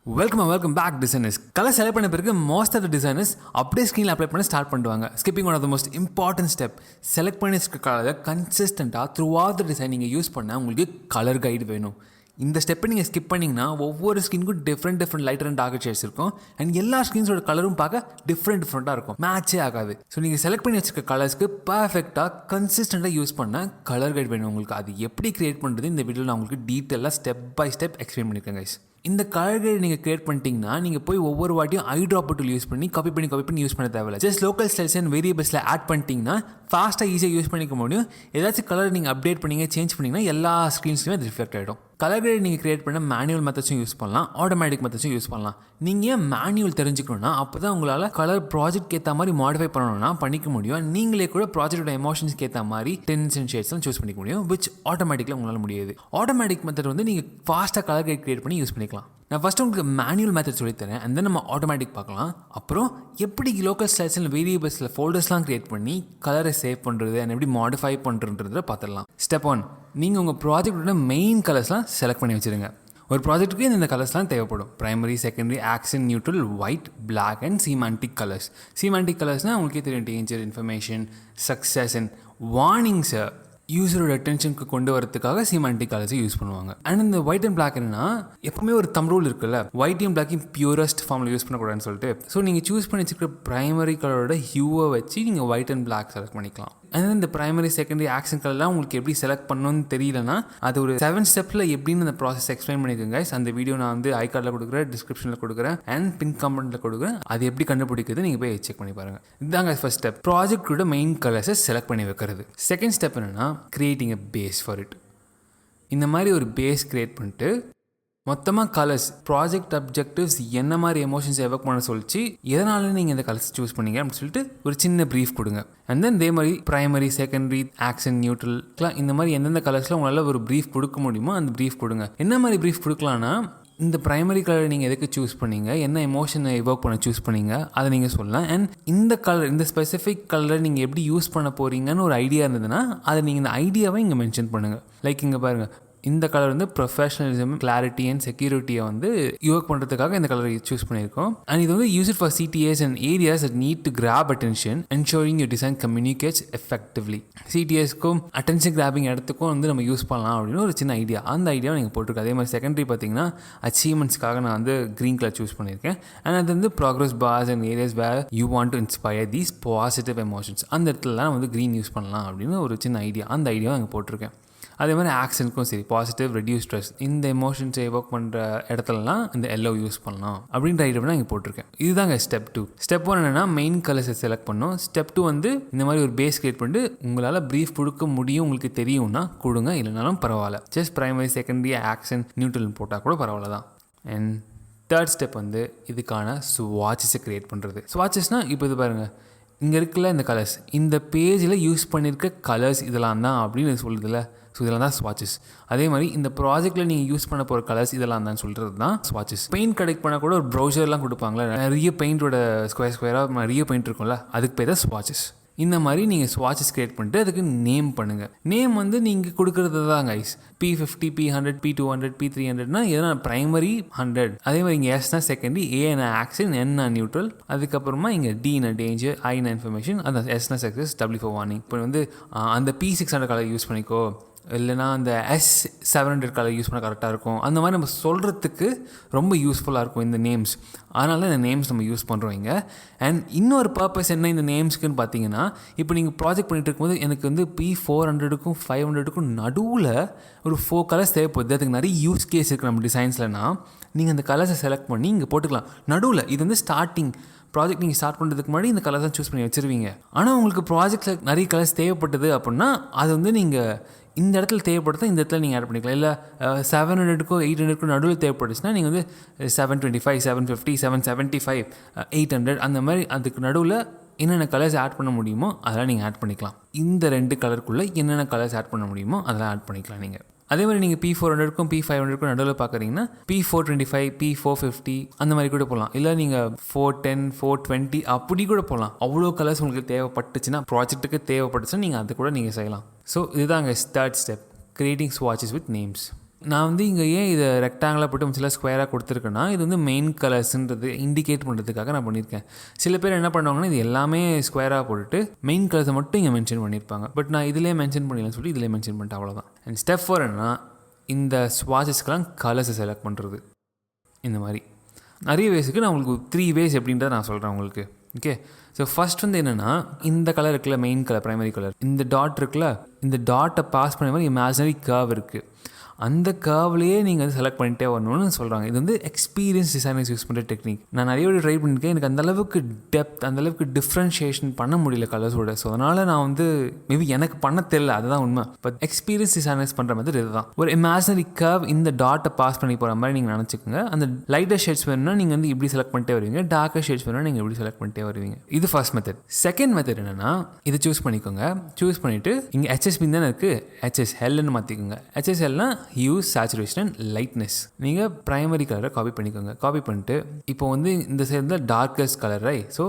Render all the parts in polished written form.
Welcome back designers. Colour select பண்ண பிறகு most of the designers அப்படியே ஸ்க்ரீனில் அப்ளை பண்ண ஸ்டார்ட் பண்ணுவாங்க. Skipping one of the most important step. Select பண்ணி கலரை கன்சிஸ்டண்ட்டாக த்ரூ ஆல் த டிசைன் நீங்கள் யூஸ் பண்ண உங்களுக்கு கலர் கைடு வேணும். இந்த ஸ்டெப்பை நீங்கள் ஸ்கிப் பண்ணிங்கன்னா ஒவ்வொரு ஸ்கின்னுக்கும் different lighter and dark shades இருக்கும். அண்ட் எல்லா ஸ்கின்ஸோட கலரும் பார்க்க டிஃப்ரெண்ட்டாக இருக்கும், மேட்சே ஆகாது. ஸோ நீங்கள் செலக்ட் பண்ணி வச்சுருக்க கலர்ஸ்க்கு பர்ஃபெக்டாக கன்சிஸ்டண்ட்டாக யூஸ் பண்ண கலர் கைட் வேணும் உங்களுக்கு. அது எப்படி கிரியேட் பண்ணுறது இந்த வீடியோவில் நான் உங்களுக்கு டீட்டெயிலாக ஸ்டெப் பை ஸ்டெப் எக்ஸ்பிளைன் பண்ணியிருக்கேன் கைஸ். இந்த கலர் கைடு நீங்கள் கிரியேட் பண்ணிட்டீங்கன்னா நீங்கள் போய் ஒவ்வொரு வாட்டியும் ஐ ட்ராப் டூல் யூஸ் பண்ணி காப்பி பண்ணி யூஸ் பண்ண தேவையில்லை. ஜஸ்ட் லோக்கல் ஸ்டைல்ஸ் அண்ட் வேரியபிள்ஸில் ஆட் பண்ணிட்டீங்கன்னா ஃபாஸ்ட்டாக ஈஸியாக யூஸ் பண்ணிக்க முடியும். ஏதாச்சும் கலர் நீங்கள் அப்டேட் பண்ணிங்க சேஞ்ச் பண்ணிங்கன்னா எல்லா ஸ்க்ரீன்ஸ்லையுமே அது ரிஃப்ளெக்ட் ஆகிடும். கலர் கைடு நீங்கள் கிரியேட் பண்ண மேனுவல் மெத்தட்ஸும் யூஸ் பண்ணலாம், ஆட்டோமேட்டிக் மெத்தட்ஸும் யூஸ் பண்ணலாம். நீங்கள் ஏன் மேனுவல் தெரிஞ்சுக்கணும்னா அப்போ தான் உங்களால் கலர் ப்ராஜெக்ட் ஏற்ற மாதிரி மாடிஃபை பண்ணணும்னா பண்ணிக்க முடியும். நீங்களே கூட ப்ராஜெக்டோட எமோஷன்ஸ்க்கு ஏற்ற மாதிரி டென்ஸ் அண்ட் ஷேட்ஸ்லாம் சூஸ் பண்ணிக்க முடியும், விச் ஆட்டோமேட்டிக்கில் உங்களால் முடியாது. ஆட்டோமேட்டிக் மெத்தட் வந்து நீங்கள் ஃபாஸ்ட்டாக கலர் கைட் கிரியேட் பண்ணி யூஸ் பண்ணிக்கலாம். நான் ஃபஸ்ட்டு உங்களுக்கு மேனுவல் மெத்தட் சொல்லித்தரேன், அண்ட் தென் நம்ம ஆட்டோமேட்டிக் பார்க்கலாம். அப்புறம் எப்படி லோக்கல் ஸ்டைல்ஸ் அண்ட் வேரியபிள்ஸில் ஃபோல்டர்ஸ்லாம் க்ரியேட் பண்ணி கலரை சேவ் பண்ணுறது அண்ட் எப்படி மாடிஃபை பண்ணுறதுன்றதை பார்த்துடலாம். ஸ்டெப் 1, நீங்கள் உங்கள் ப்ராஜெக்டோட மெயின் கலர்ஸ்லாம் செலக்ட் பண்ணி வச்சுருங்க. ஒரு ப்ராஜெக்ட்டுக்கு இந்த கலர்ஸ்லாம் தேவைப்படும். Primary, secondary, action, neutral, white, black and semantic colours. Semantic கலர்ஸ்னால் உங்களுக்கே தெரியும், டேஞ்சர், இன்ஃபர்மேஷன், சக்ஸஸ் அண்ட் வார்னிங்ஸை யூஸரோட அட்டென்ஷனுக்கு கொண்டு வரதுக்காக சீமான்டிக் கலர்ஸை யூஸ் பண்ணுவாங்க. அண்ட் இந்த ஒயிட் அண்ட் பிளாக் என்னன்னா எப்பவுமே ஒரு தம் ரூல் இருக்குல்ல, ஒயிட்டையும் பிளாக்கையும் பியூரஸ்ட் ஃபார்மில் யூஸ் பண்ணக்கூடாதுன்னு சொல்லிட்டு. ஸோ நீங்கள் சூஸ் பண்ணி வச்சுக்கிற பிரைமரி கலரோட ஹியூவை வச்சு நீங்கள் ஒயிட் அண்ட் பிளாக் செலக்ட் பண்ணிக்கலாம். அண்ட் இந்த பிரைமரி, செகண்டரி, ஆக்சன் கலர்லாம் உங்களுக்கு எப்படி செலக்ட் பண்ணணும்னு தெரியலனா அது ஒரு 7 ஸ்டெப்பில் எப்படின்னு அந்த ப்ராசஸ் எக்ஸ்பிளைன் பண்ணியிருக்கேங்க. அந்த வீடியோ நான் வந்து ஐ கார்டில் கொடுக்குறேன், டிஸ்கிரிப்ஷனில் கொடுக்குறேன் அண்ட் பின் கமெண்ட்டில் கொடுக்குறேன். அது எப்படி கண்டுபிடிக்கிறது நீங்கள் போய் செக் பண்ணி பாருங்கள். இதுதாங்க ஃபர்ஸ்ட் ஸ்டெப், ப்ராஜெக்டோட மெயின் கலர்ஸை செலக்ட் பண்ணி வைக்கிறது. செகண்ட் ஸ்டெப் என்னென்னா creating a base for it. இந்த மாதிரி ஒரு பேஸ் கிரியேட் பண்ணிட்டு மொத்தமாக கலர்ஸ், ப்ராஜெக்ட் அப்ஜெக்டிவ்ஸ் என்ன மாதிரி எமோஷன்ஸ் எவக் பண்ண சொல்லிச்சு, எதனால நீங்கள் இந்த கலர்ஸ் சூஸ் பண்ணீங்க அப்படின்னு சொல்லிட்டு ஒரு சின்ன ப்ரீஃப் கொடுங்க. அண்ட் தென் இதே மாதிரி பிரைமரி, செகண்டரி, ஆக்சன், நியூட்ரல் இந்த மாதிரி எந்தெந்த கலர்ஸில் உங்களால் ஒரு ப்ரீஃப் கொடுக்க முடியுமோ அந்த ப்ரீஃப் கொடுங்க. என்ன மாதிரி ப்ரீஃப் கொடுக்கலான்னா, இந்த பிரைமரி கலர் நீங்கள் எதுக்கு சூஸ் பண்ணீங்க, என்ன எமோஷனை எவோக் பண்ண சூஸ் பண்ணீங்க அதை நீங்கள் சொல்லலாம். அண்ட் இந்த கலர், இந்த ஸ்பெசிஃபிக் கலரை நீங்கள் எப்படி யூஸ் பண்ண போகிறீங்கன்னு ஒரு ஐடியா இருந்ததுன்னா அதை நீங்கள் இந்த ஐடியாவை இங்கே மென்ஷன் பண்ணுங்கள். லைக் இங்கே பாருங்கள், இந்த கலர் வந்து ப்ரொஃபஷனலிசம், கிளாரிட்டி அண்ட் செக்யூரிட்டியை வந்து யூஸ் பண்ணுறதுக்காக இந்த கலரை சூஸ் பண்ணியிருக்கோம். அண்ட் இது வந்து use it for CTAs and areas that need to grab attention, ensuring your design communicates effectively. சிடிஎஸ்க்கும் அட்டென்ஷன் கிராபிங் இடத்துக்கும் வந்து நம்ம யூஸ் பண்ணலாம் அப்படின்னு ஒரு சின்ன ஐடியா, அந்த ஐடியாவை நீங்கள் போட்டிருக்கோம். அதே மாதிரி செகண்டரி பார்த்தீங்கன்னா அச்சீவ்மெண்ட்ஸ்க்காக நான் வந்து க்ரீன் கலர் சூஸ் பண்ணியிருக்கேன். அண்ட் அது வந்து progress bars and areas where you want to inspire these positive emotions, அந்த இடத்துலலாம் வந்து க்ரீன் யூஸ் பண்ணலாம் அப்படின்னு ஒரு சின்ன ஐடியா, அந்த ஐடியாவை அங்கே போட்டிருக்கேன். அதே மாதிரி ஆக்ஷனுக்கும் சரி, பாசிட்டிவ், ரெடியூஸ் ஸ்ட்ரெஸ், இந்த எமோஷன்ஸை எவோக் பண்ணுற இடத்துலலாம் இந்த எல்லோ யூஸ் பண்ணலாம் அப்படின்ற ஐடியா நான் இங்கே போட்டிருக்கேன். இதுதாங்க ஸ்டெப் 2. ஸ்டெப் 1 என்னென்னா மெயின் கலர்ஸை செலக்ட் பண்ணணும். ஸ்டெப் 2 வந்து இந்த மாதிரி ஒரு பேஸ் கிரியேட் பண்ணிட்டு உங்களால் ப்ரீஃப் கொடுக்க முடியும், உங்களுக்கு தெரியும்னா கொடுங்க, இல்லைனாலும் பரவாயில்ல. Just primary, secondary, action, neutral போட்டால் கூட பரவாயில்ல தான். அண்ட் தேர்ட் ஸ்டெப் வந்து இதுக்கான ஸ்வாட்சஸை க்ரியேட் பண்ணுறது. ஸ்வாட்சஸ்னால் இப்போ இது பாருங்கள், இங்கே இருக்குல்ல இந்த கலர்ஸ், இந்த பேஜில் யூஸ் பண்ணியிருக்க கலர்ஸ் இதெல்லாம் தான் அப்படின்னு சொல்லுதில்ல. ஸோ இதெல்லாம் தான் ஸ்வாட்சஸ். அதே மாதிரி இந்த ப்ராஜெக்ட்டில் நீங்கள் யூஸ் பண்ண போகிற கலர்ஸ் இதெல்லாம் தான் சொல்கிறது தான் ஸ்வாட்சஸ். பெயிண்ட் கலெக்ட் பண்ணால் கூட ஒரு ப்ரௌசர்லாம் கொடுப்பாங்களே, நிறைய பெயிண்டோட ஸ்கொயராக நிறைய பெயிண்ட் இருக்கும்ல, அதுக்கு பேர் தான் ஸ்வாட்சஸ். இந்த மாதிரி நீங்கள் ஸ்வாட்சஸ் கிரியேட் பண்ணிட்டு அதுக்கு நேம் பண்ணுங்கள். நேம் வந்து நீங்கள் கொடுக்குறது தான் கைஸ். P50, P100, P200, P300னா எதனா பிரைமரி 100. அதே மாதிரி இங்கே எஸ்னா செகண்டரி, ஏனா ஆக்ஷன், என்னா நியூட்ரல், அதுக்கப்புறமா இங்கே டினா டேஞ்சர், ஐனா இன்ஃபர்மேஷன், அந்த எஸ்னா சக்ஸஸ், W ஃபார் வார்னிங். இப்போ வந்து அந்த P600 கலர் யூஸ் பண்ணிக்கோ, இல்லைனா அந்த S700 கலர் யூஸ் பண்ண கரெக்டாக இருக்கும். அந்த மாதிரி நம்ம சொல்கிறதுக்கு ரொம்ப யூஸ்ஃபுல்லாக இருக்கும் இந்த நேம்ஸ். அதனால இந்த நேம்ஸ் நம்ம யூஸ் பண்ணுறோம் இங்கே. அண்ட் இன்னொரு பர்பஸ் என்ன இந்த நேம்ஸ்க்குன்னு பார்த்தீங்கன்னா, இப்போ நீங்கள் ப்ராஜெக்ட் பண்ணிகிட்டு இருக்கும்போது எனக்கு வந்து P400க்கும் 500க்கும் நடுவில் ஒரு 4 கலர்ஸ் தேவைப்படுது, அதுக்கு நிறைய யூஸ் கேஸ் இருக்குது நம்ம டிசைன்ஸ்லனா, நீங்கள் அந்த கலர்ஸை செலக்ட் பண்ணி இங்கே போட்டுக்கலாம். நடுவில் இது வந்து ஸ்டார்டிங் ப்ராஜெக்ட் நீங்கள் ஸ்டார்ட் பண்ணுறதுக்கு முன்னாடி இந்த கலர்ஸ் தான் சூஸ் பண்ணி வச்சுருவீங்க. ஆனால் உங்களுக்கு ப்ராஜெக்டில் நிறைய கலர்ஸ் தேவைப்பட்டது அப்படின்னா அது வந்து நீங்கள் இந்த இடத்துல தேவைப்படுத்தா இந்த இடத்துல நீங்கள் ஆட் பண்ணிக்கலாம். இல்லை 700க்கும் 800க்கும் நடுவில் தேவைப்பட்டுச்சுன்னா நீங்கள் வந்து 725, 750, 775, 800 அந்த மாதிரி அதுக்கு நடுவில் என்னென்ன கலர்ஸ் ஆட் பண்ண முடியுமோ அதெல்லாம் நீங்கள் ஆட் பண்ணிக்கலாம். இந்த 2 கலருக்குள்ளே என்னென்ன கலர்ஸ் ஆட் பண்ண முடியுமோ அதெல்லாம் ஆட் பண்ணிக்கலாம் நீங்கள். அதே மாதிரி நீங்கள் P400க்கும் P500க்கும் நடுவில் பார்க்குறீங்கன்னா P425, P450 அந்த மாதிரி கூட போகலாம். இல்லை நீங்கள் 410, 420 அப்படி கூட போகலாம். அவ்வளோ கலர்ஸ் உங்களுக்கு தேவைப்பட்டுச்சுன்னா, ப்ராஜெக்ட்டுக்கு தேவைப்பட்டுச்சுன்னா நீங்கள் அது கூட நீங்கள் செய்யலாம். ஸோ இதுதாங்க தேர்ட் ஸ்டெப், கிரியேட்டிங் ஸ்வாட்சஸ் வித் நேம்ஸ். நான் வந்து இங்கே ஏன் இதை ரெக்டாங்கிளாக போட்டு சில ஸ்கொயராக கொடுத்துருக்கேன்னா இது வந்து மெயின் கலர்ஸ்ன்றது இண்டிகேட் பண்ணுறதுக்காக நான் பண்ணியிருக்கேன். சில பேர் என்ன பண்ணுவாங்கன்னா இது எல்லாமே ஸ்கொயராக போட்டுட்டு மெயின் கலர்ஸை மட்டும் இங்கே மென்ஷன் பண்ணியிருப்பாங்க. பட் நான் இதிலே மென்ஷன் பண்ணிடலாம்னு சொல்லி இதிலே மென்ஷன் பண்ணிட்டேன், அவ்வளோதான். அண்ட் ஸ்டெப் 4 என்னன்னா இந்த ஸ்வாட்சஸ்க்கெலாம் கலர்ஸை செலக்ட் பண்ணுறது. இந்த மாதிரி நிறைய வேஸுக்கு நான் உங்களுக்கு 3 வேஸ் எப்படின்றத நான் சொல்கிறேன் உங்களுக்கு. ஓகே, ஸோ ஃபஸ்ட் வந்து என்னென்னா இந்த கலர் இருக்குல்ல, மெயின் கலர் ப்ரைமரி கலர், இந்த டாட் இருக்குல்ல, இந்த டாட்டை பாஸ் பண்ண மாதிரி இமேஜினரி கர்வ் இருக்குது. அந்த கர்வ்லேயே நீங்கள் வந்து செலக்ட் பண்ணிட்டே வரணும்னு சொல்கிறாங்க. இது வந்து எக்ஸ்பீரியன்ஸ் டிசைனர்ஸ் யூஸ் பண்ணுற டெக்னிக். நான் நிறைய ட்ரை பண்ணியிருக்கேன். எனக்கு அந்தளவுக்கு டெப்த், அந்தளவுக்கு டிஃப்ரென்ஷியேஷன் பண்ண முடியல கலர்ஸோட. ஸோ அதனால் நான் வந்து மேபி எனக்கு பண்ண தெரியல, அதுதான் உண்மை. பட் எக்ஸ்பீரியன்ஸ் டிசைனர்ஸ் பண்ணுற மாதிரி இதுதான். ஒரு இமேஜினரி கர்வ் இந்த டாட்டை பாஸ் பண்ணி போகிற மாதிரி நீங்கள் நினச்சிக்கோங்க. அந்த லைட்டர் ஷேட்ஸ் வேணும்னா நீங்கள் வந்து இப்படி செலக்ட் பண்ணிட்டே வருவீங்க, டார்க்கர் ஷேட்ஸ் வேணும்னா நீங்கள் இப்படி செலக்ட் பண்ணிட்டே வருவீங்க. இது ஃபர்ஸ்ட் மெத்தட். செகண்ட் மெத்தட் என்னென்னா இதை சூஸ் பண்ணிக்கோங்க. சூஸ் பண்ணிவிட்டு இங்கே HSB தானே இருக்குது, HSLன்னு மாற்றிக்கோங்க. HSLனா ஹியூஸ், சேச்சுரேஷன் அண்ட் லைட்னஸ். நீங்கள் ப்ரைமரி கலரை காப்பி பண்ணிக்கோங்க. காப்பி பண்ணிட்டு இப்போ வந்து இந்த சைடு டார்க்கஸ்ட் கலர், ஸோ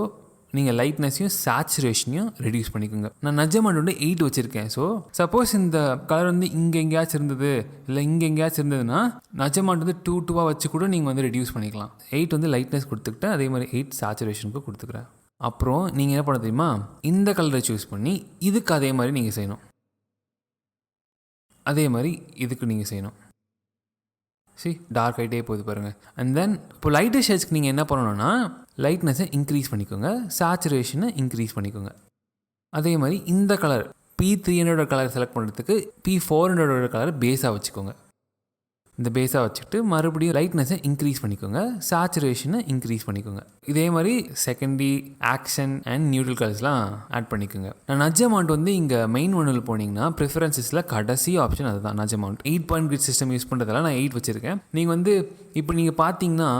நீங்கள் லைட்னஸையும் சேச்சுரேஷனையும் ரெடியூஸ் பண்ணிக்கோங்க. நான் நஜமாண்ட் வந்து 8 வச்சுருக்கேன். ஸோ சப்போஸ் இந்த கலர் வந்து இங்கே எங்கேயாச்சும் இருந்தது, இல்லை இங்கே எங்கேயாச்சும் இருந்ததுன்னா நஜமாண்ட் வந்து 2 வச்சு கூட நீங்கள் வந்து ரெடியூஸ் பண்ணிக்கலாம். 8 வந்து லைட்னஸ் கொடுத்துக்கிட்டேன், அதே மாதிரி 8 சேச்சுரேஷனுக்கு கொடுத்துக்கிறேன். அப்புறம் நீங்கள் என்ன பண்ண தெரியுமா, இந்த கலரை சூஸ் பண்ணி இதுக்கு அதே மாதிரி நீங்கள் செய்யணும். அதே மாதிரி இதுக்கு நீங்கள் செய்யணும். டார்க் ஆகிட்டே போகுது பாருங்கள். அண்ட் தென் இப்போ லைட்டர் ஷேட்ஸ்க்கு நீங்கள் என்ன பண்ணணும்னா லைட்னஸை இன்க்ரீஸ் பண்ணிக்கோங்க, சேச்சுரேஷனை இன்க்ரீஸ் பண்ணிக்கோங்க. அதே மாதிரி இந்த கலர் P300 கலர் செலக்ட் பண்ணுறதுக்கு P400 கலர் பேஸாக வச்சுக்கோங்க. இந்த பேஸாக வச்சுட்டு மறுபடியும் லைட்னஸை இன்க்ரீஸ் பண்ணிக்கோங்க, சேச்சுரேஷனை இன்க்ரீஸ் பண்ணிக்கோங்க. இதே மாதிரி செகண்டரி, ஆக்ஷன் அண்ட் நியூட்ரல் கலர்ஸ்லாம் ஆட் பண்ணிக்கோங்க. நான் நட்ஜ் அமௌண்ட் வந்து இங்கே மெயின் ஒன்றில் போனீங்கன்னா ப்ரிஃபரன்ஸஸில் கடைசி ஆப்ஷன் அதுதான் நட்ஜ் amount. 8 point grid system use பண்ணுறதால நான் 8 வச்சுருக்கேன். நீங்கள் வந்து இப்போ நீங்கள் பார்த்தீங்கன்னா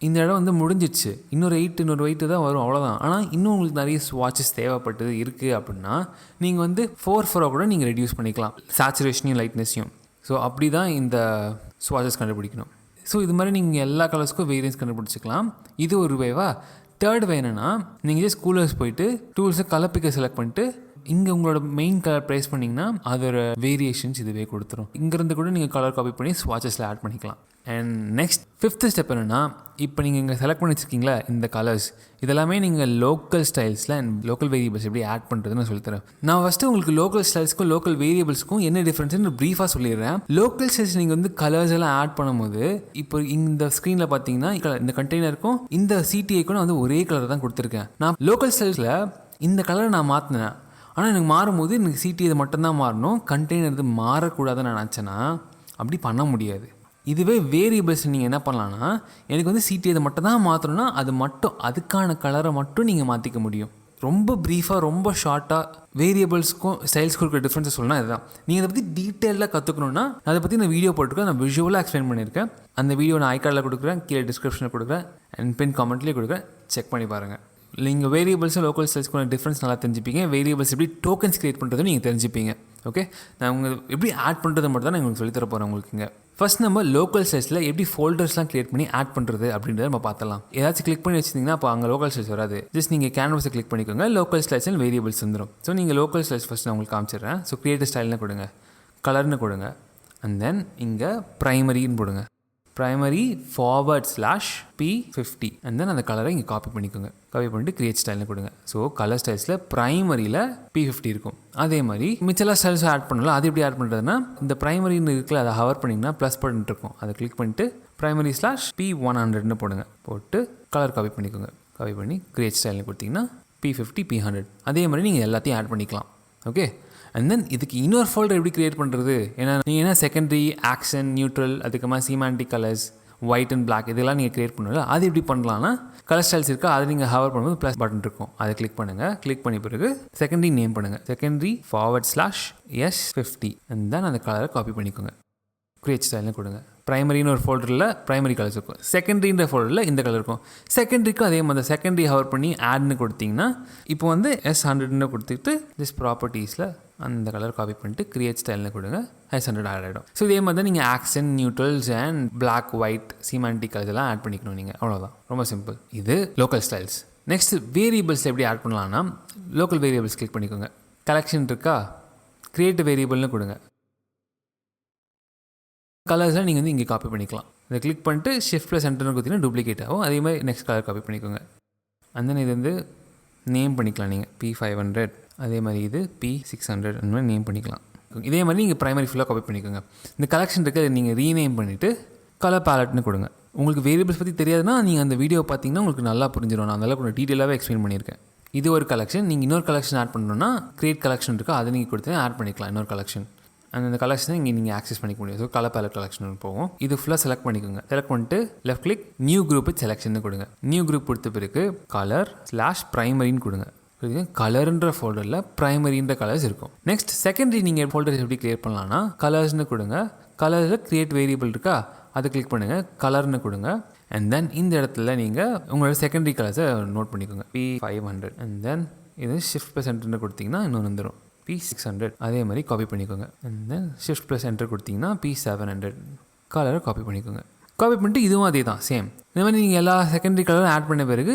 இந்த இடம் வந்து முடிஞ்சிச்சு, இன்னொரு 8 தான் வரும், அவ்வளோதான். ஆனால் இன்னும் உங்களுக்கு நிறைய ஸ்வாட்சஸ் தேவைப்பட்டது இருக்குது அப்படின்னா நீங்கள் வந்து 4 கூட நீங்கள் ரெடியூஸ் பண்ணிக்கலாம், சேச்சுரேஷனையும் லைட்னஸையும். ஸோ அப்படி தான் இந்த ஸ்வாட்சஸ் கண்டுபிடிக்கணும். ஸோ இது மாதிரி நீங்கள் எல்லா கலர்ஸ்க்கும் வேரியன்ஸ் கண்டுபிடிச்சிக்கலாம். இது ஒரு வேவா. தேர்ட் வே என்னென்னா நீங்கள் ஜஸ்ட் கூலர்ஸ் போயிட்டு டூல்ஸை கலர் பிக்கை செலக்ட் பண்ணிட்டு இங்கே உங்களோட மெயின் கலர் ப்ரைஸ் பண்ணிங்கன்னா அதோட வேரியேஷன்ஸ் இதுவே கொடுத்துரும். இங்கேருந்து கூட நீங்கள் கலர் காப்பி பண்ணி ஸ்வாட்சஸில் ஆட் பண்ணிக்கலாம். அண்ட் நெக்ஸ்ட் 5th ஸ்டெப் என்னென்னா இப்போ நீங்கள் இங்கே செலக்ட் பண்ணி வச்சுருக்கீங்களா இந்த கலர்ஸ், இதெல்லாமே நீங்கள் லோக்கல் ஸ்டைல்ஸில் அண்ட் லோக்கல் வேரியபிள்ஸ் எப்படி ஆட் பண்ணுறதுன்னு சொல்லித்தரேன். நான் ஃபஸ்ட்டு உங்களுக்கு லோக்கல் ஸ்டைல்ஸ்க்கும் லோக்கல் வேரியபிள்ஸ்க்கும் என்ன டிஃப்ரென்ஸ்னு ப்ரீஃபாக சொல்லிடுறேன். லோக்கல் ஸ்டைல்ஸ் நீங்கள் வந்து கலர்ஸ் எல்லாம் ஆட் பண்ணும்போது இப்போ இந்த ஸ்க்ரீனில் பார்த்தீங்கன்னா இந்த கண்டெய்னருக்கும் இந்த CTAக்கும் நான் வந்து ஒரே கலர் தான் கொடுத்துருக்கேன். நான் லோக்கல் ஸ்டைல்ஸில் இந்த கலரை நான் மாற்றினேன், ஆனால் எனக்கு மாறும்போது எனக்கு CTA மட்டும்தான் மாறணும், கண்டெய்னர் இது மாறக்கூடாதுன்னு நான் நினச்சேன்னா அப்படி பண்ண முடியாது. இதுவே வேரியபிள்ஸ் நீங்கள் என்ன பண்ணலான்னா எனக்கு வந்து CTA மட்டும் தான் மாற்றணும்னா அது மட்டும் அதுக்கான கலரை மட்டும் நீங்கள் மாற்றிக்க முடியும். ரொம்ப ப்ரீஃபாக ரொம்ப ஷார்ட்டாக வேரியபிள்ஸ்க்கும் ஸ்டைல்ஸ்க்கும் இருக்கிற டிஃப்ரென்ஸை சொல்லணும். இதுதான். நீங்கள் அதை பற்றி டீட்டெயிலாக கற்றுக்கணுன்னா அதை பற்றி நான் வீடியோ போட்டிருக்கேன், நான் விஷுவலாக எக்ஸ்பிளைன் பண்ணியிருக்கேன். அந்த வீடியோ நான் ஐகார்டில் கொடுக்குறேன், கீழே டிஸ்கிரிப்ஷனில் கொடுக்குறேன் அண்ட் பின் கமெண்ட்லேயே கொடுக்குறேன், செக் பண்ணி பாருங்கள். நீங்கள் வேரியபிள்ஸும் லோக்கல் ஸ்டைல்ஸ்க்குள்ள டிஃப்ரென்ஸ் நல்லா தெரிஞ்சுப்பீங்க. வேரியபிள்ஸ் எப்படி டோக்கன்ஸ் கிரியேட் பண்ணுறதுன்னு நீங்கள் தெரிஞ்சுப்பீங்க. ஓகே, நான் உங்கள் எப்படி ஆட் பண்ணுறது மட்டும் தான் நான் உங்களுக்கு சொல்லித்தர போகிறேன் உங்களுக்கு. இங்கே ஃபஸ்ட் நம்ம லோக்கல் ஸ்டைல்ஸில் எப்படி ஃபோல்டர்ஸ்லாம் கிரியேட் பண்ணி ஆட் பண்ணுறது அப்படின்றத நம்ம பார்த்தலாம். ஏதாச்சும் கிளிக் பண்ணி வச்சிருந்தீங்கன்னா அப்போ அங்கே லோக்கல் ஸ்டைல்ஸ் வராது. ஜஸ்ட் நீங்கள் கேன்வஸை கிளிக் பண்ணிக்கோங்க, லோக்கல் ஸ்டைல்ஸ் அண்ட் வேரியபிள்ஸ் வந்துடும். ஸோ நீங்கள் லோக்கல் ஸ்டைல்ஸ் ஃபஸ்ட் நான் உங்களுக்கு காமிச்சிடுறேன். ஸோ கிரியேட் ஸ்டைல்னு கொடுங்க, கலர்னு கொடுங்க, அண்ட் தென் இங்கே ப்ரைமரின்னு போடுங்க. ப்ரைமரி /P50 அண்ட் தென் அந்த கலரை இங்கே காப்பி பண்ணிக்கோங்க. காப்பி பண்ணிட்டு கிரியேட் ஸ்டைல்னு கொடுங்க. ஸோ கலர் ஸ்டைல்ஸில் ப்ரைமரியில் P50 இருக்கும். அதே மாதிரி மிச்செல்லாம் ஸ்டைல்ஸ் ஆட் பண்ணலாம். அது எப்படி ஆட் பண்ணுறதுன்னா இந்த ப்ரைமரின்னு இருக்குல்ல, அதை ஹவர் பண்ணிங்கன்னா ப்ளஸ் பட்டன் இருக்கும், அதை கிளிக் பண்ணிட்டு ப்ரைமரி /P100ன்னு போடுங்க. போட்டு கலர் காப்பி பண்ணிக்கோங்க. காப்பி பண்ணி கிரியேட் ஸ்டைல்னு கொடுத்தீங்கன்னா P50 P100 அதே மாதிரி நீங்கள் எல்லாத்தையும் ஆட் பண்ணிக்கலாம். ஓகே, அண்ட் தென் இதுக்கு இன்னொரு ஃபோல்டர் எப்படி க்ரியேட் பண்ணுறது, ஏன்னா நீங்கள் என்ன செகண்டரி, ஆக்ஷன், நியூட்ரல், அதுக்கப்புறமா சீமாண்டிக் கலர்ஸ், ஒயிட் அண்ட் பிளாக் இதெல்லாம் நீங்கள் க்ரியேட் பண்ணல. அது எப்படி பண்ணலாம்னா கலர் ஸ்டைல்ஸ் இருக்கா, அதை நீங்கள் ஹவர் பண்ணும்போது ப்ளஸ் பட்டன் இருக்கும், அதை கிளிக் பண்ணுங்கள். கிளிக் பண்ணி பிறகு செகண்டரி நேம் பண்ணுங்கள், செகண்டரி /S50 அண்ட் தென் அந்த கலரை காப்பி பண்ணிக்கோங்க. கிரியேட் ஸ்டைல்னு கொடுங்க. ப்ரைமரின்னு ஒரு ஃபோல்டரில் ப்ரைமரி கலர்ஸ் இருக்கும், செகண்டரின்ற ஃபோல்டரில் இந்த கலர் இருக்கும். செகண்டரிக்கும் அதே மாதிரி செகண்டரி ஹவர் பண்ணி ஆட்னு கொடுத்தீங்கன்னா இப்போ வந்து S100ன்னு கொடுத்துட்டு ஜஸ்ட் ப்ராப்பர்ட்டிஸில் அந்த கலர் காப்பி பண்ணிட்டு கிரியேட் ஸ்டைல்னு கொடுங்க, S100 ஆட் ஆகிடும். ஸோ இதே மாதிரி தான் நீங்கள் action, neutrals and black, white, semantic colours எல்லாம் ஆட் பண்ணிக்கணும் நீங்கள். அவ்வளோதான், ரொம்ப சிம்பிள். இது லோக்கல் ஸ்டைல்ஸ். நெக்ஸ்ட் வேரியபிள்ஸ் எப்படி ஆட் பண்ணலாம்னா லோக்கல் வேரியபிள்ஸ் கிளிக் பண்ணிக்கோங்க. கலெக்ஷன் இருக்கா, கிரியேட் வேரியபிள்னு கொடுங்க. கலர்ஸ்லாம் நீங்கள் வந்து இங்கே காப்பி பண்ணிக்கலாம். இதை கிளிக் பண்ணிட்டு ஷிஃப்ட் ப்ளஸ் என்டர்னு கொடுத்தீங்கன்னா டூப்ளிகேட் ஆகும். அதே மாதிரி நெக்ஸ்ட் கலர் காப்பி பண்ணிக்கோங்க. அந்த இது வந்து நேம் பண்ணிக்கலாம் நீங்கள் P500, அதே மாதிரி இது P600 அந்த மாதிரி நேம் பண்ணிக்கலாம். இதே மாதிரி நீங்கள் ப்ரைமரி ஃபுல்லாக காப்பி பண்ணிக்கோங்க. இந்த கலெக்ஷன் இருக்குது அதை நீங்கள் ரீநேம் பண்ணிவிட்டு கலர் பேலட்னு கொடுங்க. உங்களுக்கு வேரியபிள்ஸ் பற்றி தெரியாதுன்னா நீங்கள் அந்த வீடியோ பார்த்தீங்கன்னா உங்களுக்கு நல்லா புரிஞ்சிடும். நான் அதெல்லாம் கொஞ்சம் டீட்டெயிலாகவே எக்ஸ்பிளைன் பண்ணியிருக்கேன். இது ஒரு கலெக்ஷன். நீங்கள் இன்னொரு கலெக்ஷன் ஆட் பண்ணணுன்னா கிரியேட் கலெக்ஷன் இருக்கா, அதை நீங்கள் கொடுத்து ஆட் பண்ணிக்கலாம் இன்னொரு கலெக்ஷன். அந்த கலெக்ஷனை இங்கே நீங்கள் ஆக்சஸ் பண்ணிக்க முடியும். ஸோ கலர் பேலட் கலெக்ஷன் போகும். இது ஃபுல்லாக செலக்ட் பண்ணிக்கோங்க. செலக்ட் பண்ணிட்டு left click new group selection கொடுங்க. நியூ குரூப் கொடுத்த பிறகு கலர்/ப்ரைமரின்னு கொடுங்க. கலர்ன்ற ஃபோல்டரில் ப்ரைமரின்ற கலர்ஸ் இருக்கும். நெக்ஸ்ட் செகண்டரி நீங்கள் ஃபோல்டர்ஸ் எப்படி கிரியேட் பண்ணலான்னா கலர்ஸ்னு கொடுங்க. கலர்ஸில் கிரியேட் வேரியபிள் இருக்கா, அதை கிளிக் பண்ணுங்கள், கலர்னு கொடுங்க. அண்ட் தென் இந்த இடத்துல நீங்கள் உங்களோட செகண்டரி கலர்ஸை நோட் பண்ணிக்கோங்க. P500 அண்ட் தென் இது ஷிஃப்ட் ப்ளஸ் என்டர்னு கொடுத்தீங்கன்னா இன்னொன்று வந்துடும் P600. அதே மாதிரி காப்பி பண்ணிக்கோங்க. And then shift plus enter கொடுத்தீங்கன்னா P700 கலரை காப்பி பண்ணிக்கோங்க. காப்பி பண்ணிட்டு இதுவும் அதே தான் சேம். இந்த மாதிரி நீங்கள் எல்லா செகண்டரி கலரும் ஆட் பண்ண பிறகு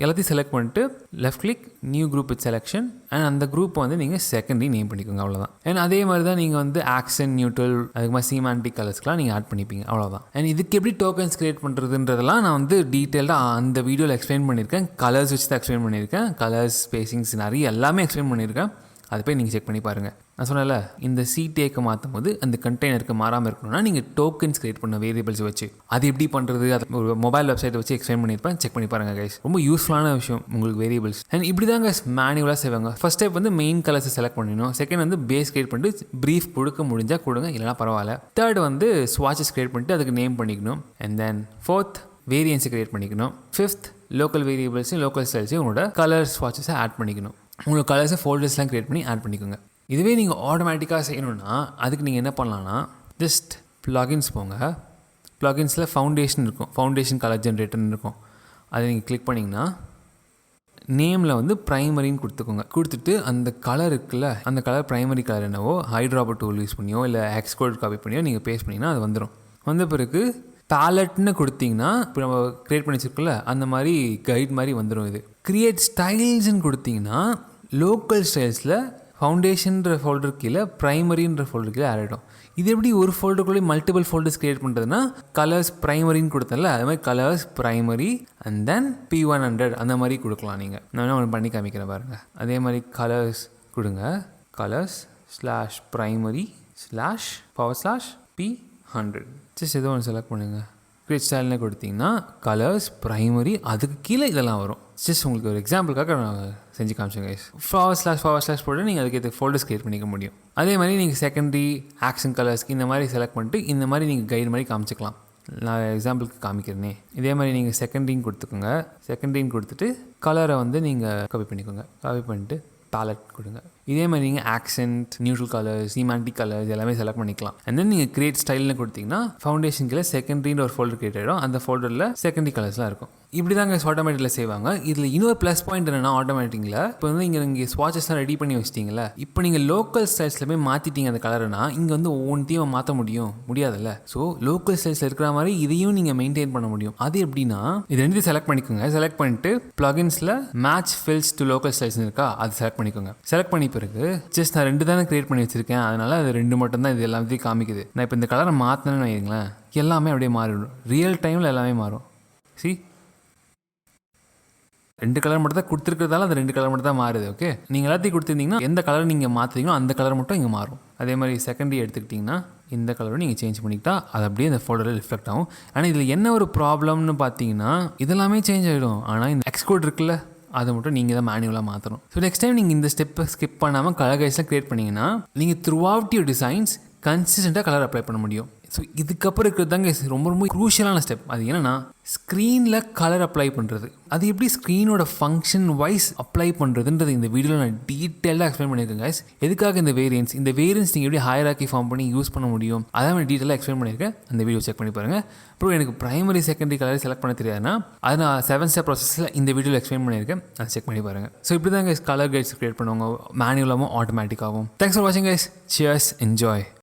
எல்லாத்தையும் செலக்ட் பண்ணிட்டு left click new group with selection and அந்த குரூப்பை வந்து நீங்கள் செகண்டரி நேம் பண்ணிக்கோங்க. அவ்வளோதான். அண்ட் அதே மாதிரி தான் நீங்கள் வந்து ஆக்சன், நியூட்ரல், அதுக்கு மாதிரி சீமான்டிக் கலர்ஸ்க்கெலாம் நீங்கள் ஆட் பண்ணிப்பீங்க. அவ்வளோதான். அண்ட் இதுக்கு எப்படி டோக்கன்ஸ் கிரியேட் பண்ணுறதுன்றதெல்லாம் நான் வந்து டீட்டெயில்டாக அந்த வீடியோவில் எக்ஸ்பிளைன் பண்ணியிருக்கேன். கலர்ஸ் வச்சு தான் எக்ஸ்பிளைன் பண்ணியிருக்கேன். கலர்ஸ், ஸ்பேசிங்ஸ் நிறைய எல்லாமே எக்ஸ்பிளைன் பண்ணியிருக்கேன். அதை போய் நீங்கள் செக் பண்ணி பாருங்கள். நான் சொன்னல இந்த CTAக்கு மாற்றும் போது அந்த கண்டெய்னருக்கு மாறாமல் இருக்கணும்னா நீங்கள் டோக்கன்ஸ் கிரியேட் பண்ண வேரியபிள்ஸ் வச்சு அது எப்படி பண்ணுறது, அது ஒரு மொபைல் வெப்சைட்டை வச்சு எக்ஸ்பிளைன் பண்ணியிருப்பேன். செக் பண்ணி பாருங்கள் கைஸ். ரொம்ப யூஸ்ஃபுல்லான விஷயம் உங்களுக்கு வேரியபிள்ஸ். அண்ட் இப்படி தான் கைஸ் மேனுவலாக செய்வாங்க. ஃபர்ஸ்ட் ஸ்டெப் வந்து மெயின் கலர்ஸை செலக்ட் பண்ணிடணும். செகண்ட் வந்து பேஸ் கிரியேட் பண்ணிட்டு ப்ரீஃப் கொடுக்க முடிஞ்சால் கொடுங்க, இல்லைனா பரவாயில்ல. தேர்ட் வந்து ஸ்வாட்சஸ் கிரியேட் பண்ணிட்டு அதுக்கு நேம் பண்ணிக்கணும். அண்ட் தென் ஃபோர்த் வேரியன்ஸை கிரியேட் பண்ணிக்கணும். ஃபிஃப்த் லோக்கல் வேரியபிள்ஸையும் லோக்கல் ஸ்டைல்ஸையும் உங்களோட கலர் ஸ்வாட்சஸை ஆட் பண்ணிக்கணும். உங்களுக்கு கலர்ஸை ஃபோல்டர்ஸ்லாம் க்ரியேட் பண்ணி ஆட் பண்ணிக்கோங்க. இதுவே நீங்கள் ஆட்டோமேட்டிக்காக செய்யணும்னா அதுக்கு நீங்கள் என்ன பண்ணலான்னா ஜஸ்ட் ப்ளகின்ஸ் போங்க. ப்ளகின்ஸில் ஃபவுண்டேஷன் இருக்கும், ஃபவுண்டேஷன் கலர் ஜென்ரேட்டர்னு இருக்கும். அதை நீங்கள் கிளிக் பண்ணிங்கன்னா நேமில் வந்து ப்ரைமரின்னு கொடுத்துக்கோங்க. கொடுத்துட்டு அந்த கலர் இருக்குல்ல, அந்த கலர் ப்ரைமரி கலர் என்னவோ ஹைட்ராபர் டூல் யூஸ் பண்ணியோ இல்லை எக்ஸ்கோட் காப்பி பண்ணியோ நீங்கள் பேஸ்ட் பண்ணிங்கன்னா அது வந்துடும். வந்த பிறகு பேலட்னு கொடுத்தீங்கன்னா இப்போ நம்ம க்ரியேட் பண்ணி வச்சுருக்கோம்ல அந்த மாதிரி கைட் மாதிரி வந்துடும். இது கிரியேட் ஸ்டைல்ஸ்ன்னு கொடுத்தீங்கன்னா லோக்கல் ஸ்டைல்ஸில் ஃபவுண்டேஷன்ற ஃபோல்டர் கீழே ப்ரைமரின்ற ஃபோல்டர் கீழே ஆட் ஆகிடும். இது எப்படி ஒரு ஃபோல்டருக்குள்ளே மல்டிபிள் ஃபோல்டர்ஸ் க்ரியேட் பண்ணுறதுன்னா கலர்ஸ் ப்ரைமரின்னு கொடுத்தல அது மாதிரி colours primary and then P100 அந்த மாதிரி கொடுக்கலாம். நீங்கள் நான் ஒன்று பண்ணி காமிக்கிறேன் பாருங்கள். அதே மாதிரி கலர்ஸ் கொடுங்க. கலர்ஸ்/primary/P100 ஜஸ்ட் ஏதோ ஒன்று செலக்ட் பண்ணுங்கள். கிரியேட் ஸ்டைல்னு கொடுத்தீங்கன்னா கலர்ஸ் ப்ரைமரி அதுக்கு கீழே இதெல்லாம் வரும். ஜஸ்ட் உங்களுக்கு ஒரு எக்ஸாம்பிளுக்காக நான் செஞ்சு காமிச்சேன் கைஸ். // போட்டு நீங்கள் அதுக்கு ஃபோல்டர்ஸ் கிரியேட் பண்ணிக்க முடியும். அதே மாதிரி நீங்கள் செகண்டரி ஆக்ஷன் கலர்ஸ்க்கு இந்த மாதிரி செலக்ட் பண்ணிட்டு இந்த மாதிரி நீங்கள் கைடு மாதிரி காமிச்சிக்கலாம். நான் எக்ஸாம்பிளுக்கு காமிக்கிறேனே. இதே மாதிரி நீங்கள் செகண்டரின்னு கொடுத்துக்கோங்க. செகண்டரின்னு கொடுத்துட்டு கலரை வந்து நீங்கள் காப்பி பண்ணிக்கோங்க. காப்பி பண்ணிட்டு பேலட் கொடுங்க. இதே மாதிரி நீங்கள் ஆக்சென்ட், நியூட்ரல் கலர்ஸ், சீமான்டிக் கலர்ஸ் எல்லாமே செலக்ட் பண்ணிக்கலாம். அண்ட் தென் நீங்கள் கிரியேட் ஸ்டைல்னு கொடுத்தீங்கன்னா ஃபவுண்டேஷனுக்குள்ள செகண்டரின்னு ஒரு ஃபோல்டர் கிரியேட் ஆகிடும். அந்த ஃபோல்டரில் செகண்டரி கலர்ஸ்லாம் இருக்கும். இப்படி தாங்க ஆட்டோமேட்டிக்கில் செய்வாங்க. இதில் இன்னொரு ப்ளஸ் பாயிண்ட் என்னென்னா ஆட்டோமேட்டிக்கில் இப்போ வந்து நீங்கள் ஸ்வாட்சஸ்லாம் ரெடி பண்ணி வச்சிட்டிங்களா, இப்போ நீங்கள் லோக்கல் ஸ்டைல்ஸில் போய் மாற்றிட்டீங்க அந்த கலர்னா இங்கே வந்து ஒவ்வொன்றையும் மாற்ற முடியாதுல்ல. ஸோ லோக்கல் ஸ்டைல்ஸில் இருக்கிற மாதிரி இதையும் நீங்கள் மெயின்டைன் பண்ண முடியும். அது எப்படின்னா இது ரெண்டு செலக்ட் பண்ணிக்கோங்க. செலக்ட் பண்ணிட்டு ப்ளகின்ஸில் match fills to local styles இருக்கா அது செலக்ட் பண்ணிக்கோங்க. செலக்ட் பண்ணி பிறகு ஜஸ்ட் நான் 2 தானே கிரியேட் பண்ணி வச்சிருக்கேன், அதனால அது 2 மட்டும் தான் இது எல்லாத்தையும் காமிக்குது. நான் இப்போ இந்த கலரை மாற்றினேன்னு வைங்களேன், எல்லாமே அப்படியே மாறிடும். ரியல் டைமில் எல்லாமே மாறும். சி 2 கலர் மட்டும் தான் கொடுத்துருக்கிறதால அந்த 2 கலர் மட்டும் தான் மாறுது. ஓகே, நீங்கள் எல்லாத்தையும் கொடுத்துருந்தீங்கன்னா எந்த கலர் நீங்கள் மாற்றுறீங்களோ அந்த கலர் மட்டும் இங்கே மாறும். அதே மாதிரி செகண்டரி எடுத்துக்கிட்டிங்கன்னா இந்த கலரும் நீங்கள் சேஞ்ச் பண்ணிக்கிட்டா அது அப்படியே இந்த ஃபோல்டரில் ரிஃப்ளெக்ட் ஆகும். ஆனால் இதில் என்ன ஒரு ப்ராப்ளம்னு பார்த்தீங்கன்னா இதெல்லாமே சேஞ்ச் ஆகிடும். ஆனால் இந்த எக்ஸ்கோட் இருக்குல்ல அதை மட்டும் நீங்கள் தான் மேனுவலாக மாற்றணும். ஸோ நெக்ஸ்ட் டைம் நீங்கள் இந்த ஸ்டெப்பை ஸ்கிப் பண்ணாமல் கலர் கைஸ்லாம் க்ரியேட் பண்ணிங்கன்னா நீங்கள் த்ரூ அவுட் யூர் டிசைன்ஸ் கன்சிஸ்டண்ட்டாக கலர் அப்ளை பண்ண முடியும். ஸோ இதுக்கப்புறம் இருக்கிறது தாங்க ரொம்ப ரொம்ப க்ரூஷியலான ஸ்டெப். அது என்னென்னா ஸ்க்ரீனில் கலர் அப்ளை பண்ணுறது. அது எப்படி ஸ்க்ரீனோட ஃபங்க்ஷன் வைஸ் அப்ளை பண்ணுறதுன்றது இந்த வீடியோவில் நான் டீட்டெயிலாக எக்ஸ்பிளைன் பண்ணியிருக்கேன் கைஸ். எதுக்காக இந்த வேரியன்ஸ் நீங்கள் எப்படி ஹையரார்க்கி ஃபார்ம் பண்ணி யூஸ் பண்ண முடியும் அதான் நான் டீட்டெயிலாக எக்ஸ்பிளைன் பண்ணியிருக்கேன். அந்த வீடியோ செக் பண்ணி பாருங்கள். அப்புறம் எனக்கு ப்ரைமரி செகண்டரி கலர் செலக்ட் பண்ண தெரியாதுன்னா அது நான் 7 ஸ்டெப் ப்ராசஸில் இந்த வீடியோவில் எக்ஸ்பிளைன் பண்ணியிருக்கேன். அதை செக் பண்ணி பாருங்கள். ஸோ இப்படி தான் கைஸ் கலர் கைட்ஸ் க்ரியேட் பண்ணுவாங்க, மேனுவலாகவும் ஆட்டோமேட்டிக்காகவும். தேங்க்ஸ் ஃபார் வாட்சிங் கைஸ். Cheers, enjoy.